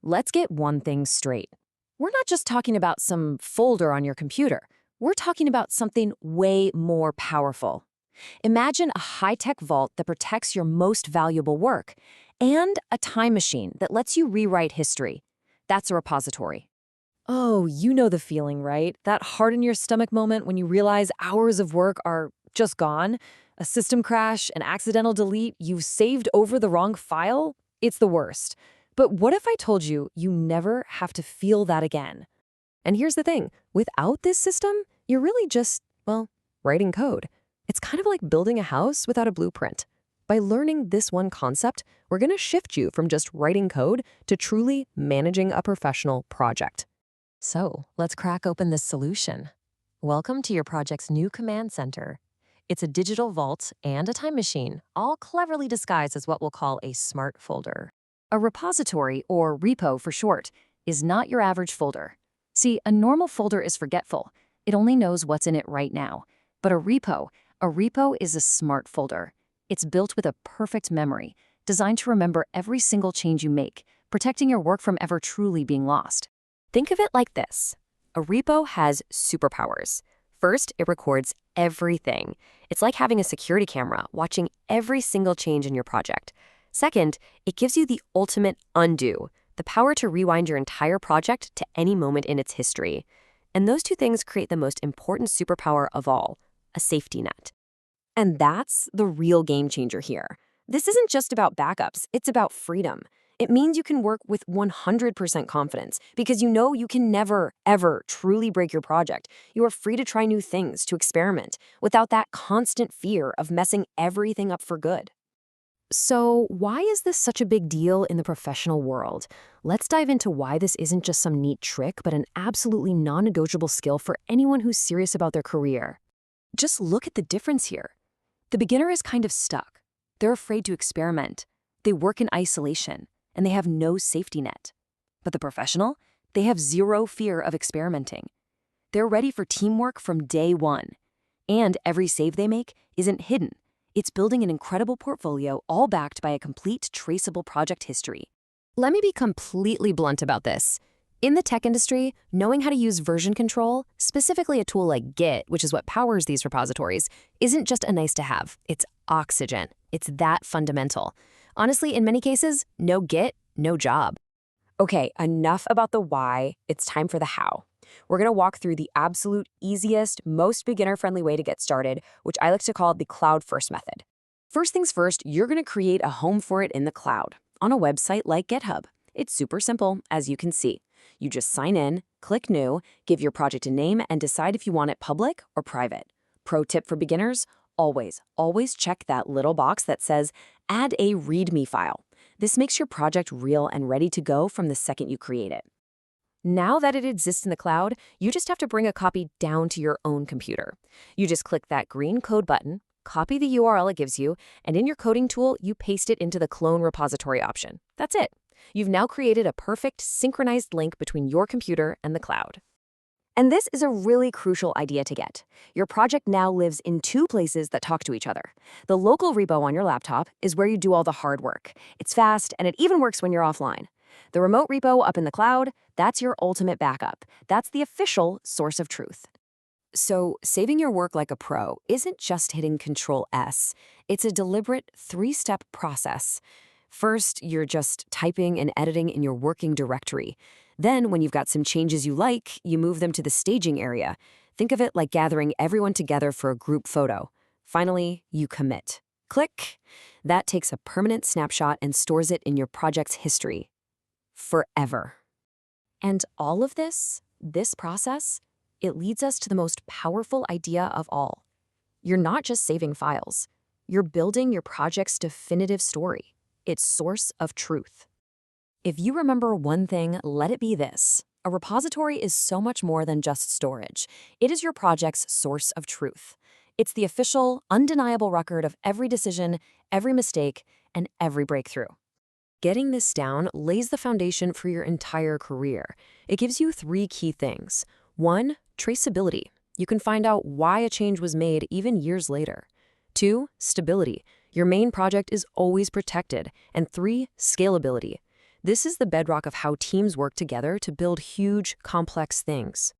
Let's get one thing straight. We're not just talking about some folder on your computer. We're talking about something way more powerful. Imagine a high-tech vault that protects your most valuable work and a time machine that lets you rewrite history. That's a repository. Oh, you know the feeling, right? That heart-in-your-stomach moment when you realize hours of work are just gone. A system crash, an accidental delete, you've saved over the wrong file? It's the worst. But what if I told you you never have to feel that again? And here's the thing, without this system, you're really just, well, writing code. It's kind of like building a house without a blueprint. By learning this one concept, we're going to shift you from just writing code to truly managing a professional project. So let's crack open this solution. Welcome to your project's new command center. It's a digital vault and a time machine, all cleverly disguised as what we'll call a smart folder. A repository, or repo for short, is not your average folder. See, a normal folder is forgetful. It only knows what's in it right now. But a repo is a smart folder. It's built with a perfect memory, designed to remember every single change you make, protecting your work from ever truly being lost. Think of it like this. A repo has superpowers. First, it records everything. It's like having a security camera watching every single change in your project. Second, it gives you the ultimate undo, the power to rewind your entire project to any moment in its history. And those two things create the most important superpower of all, a safety net. And that's the real game changer here. This isn't just about backups, it's about freedom. It means you can work with 100% confidence because you know you can never, ever truly break your project. You are free to try new things, to experiment, without that constant fear of messing everything up for good. So why is this such a big deal in the professional world? Let's dive into why this isn't just some neat trick, but an absolutely non-negotiable skill for anyone who's serious about their career. Just look at the difference here. The beginner is kind of stuck. They're afraid to experiment. They work in isolation, and they have no safety net. But the professional, they have zero fear of experimenting. They're ready for teamwork from day one. And every save they make isn't hidden. It's building an incredible portfolio all backed by a complete traceable project history. Let me be completely blunt about this. In the tech industry, knowing how to use version control, specifically a tool like Git, which is what powers these repositories, isn't just a nice to have. It's oxygen. It's that fundamental. Honestly, in many cases, no Git, no job. Okay, enough about the why. It's time for the how. We're going to walk through the absolute easiest, most beginner-friendly way to get started, which I like to call the cloud-first method. First things first, you're going to create a home for it in the cloud, on a website like GitHub. It's super simple, as you can see. You just sign in, click New, give your project a name, and decide if you want it public or private. Pro tip for beginners, always check that little box that says, Add a README file. This makes your project real and ready to go from the second you create it. Now that it exists in the cloud, you just have to bring a copy down to your own computer. You just click that green code button, copy the URL it gives you, and in your coding tool, you paste it into the clone repository option. That's it. You've now created a perfect synchronized link between your computer and the cloud. And this is a really crucial idea to get. Your project now lives in two places that talk to each other. The local repo on your laptop is where you do all the hard work. It's fast, and it even works when you're offline. The remote repo up in the cloud, that's your ultimate backup. That's the official source of truth. So, saving your work like a pro isn't just hitting Control-S. It's a deliberate three-step process. First, you're just typing and editing in your working directory. Then, when you've got some changes you like, you move them to the staging area. Think of it like gathering everyone together for a group photo. Finally, you commit. Click. That takes a permanent snapshot and stores it in your project's history. Forever. And all of this process, it leads us to the most powerful idea of all. You're not just saving files. You're building your project's definitive story, its source of truth. If you remember one thing, let it be this. A repository is so much more than just storage. It is your project's source of truth. It's the official, undeniable record of every decision, every mistake, and every breakthrough. Getting this down lays the foundation for your entire career. It gives you three key things. 1, traceability. You can find out why a change was made even years later. 2, stability. Your main project is always protected. And 3, scalability. This is the bedrock of how teams work together to build huge, complex things.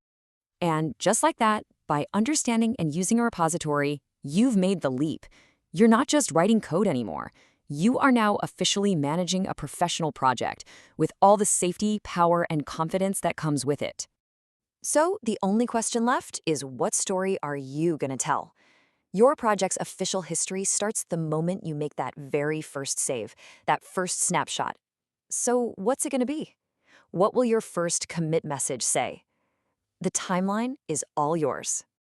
And just like that, by understanding and using a repository, you've made the leap. You're not just writing code anymore. You are now officially managing a professional project with all the safety, power, and confidence that comes with it. So the only question left is, what story are you going to tell? Your project's official history starts the moment you make that very first save, that first snapshot. So what's it going to be? What will your first commit message say? The timeline is all yours.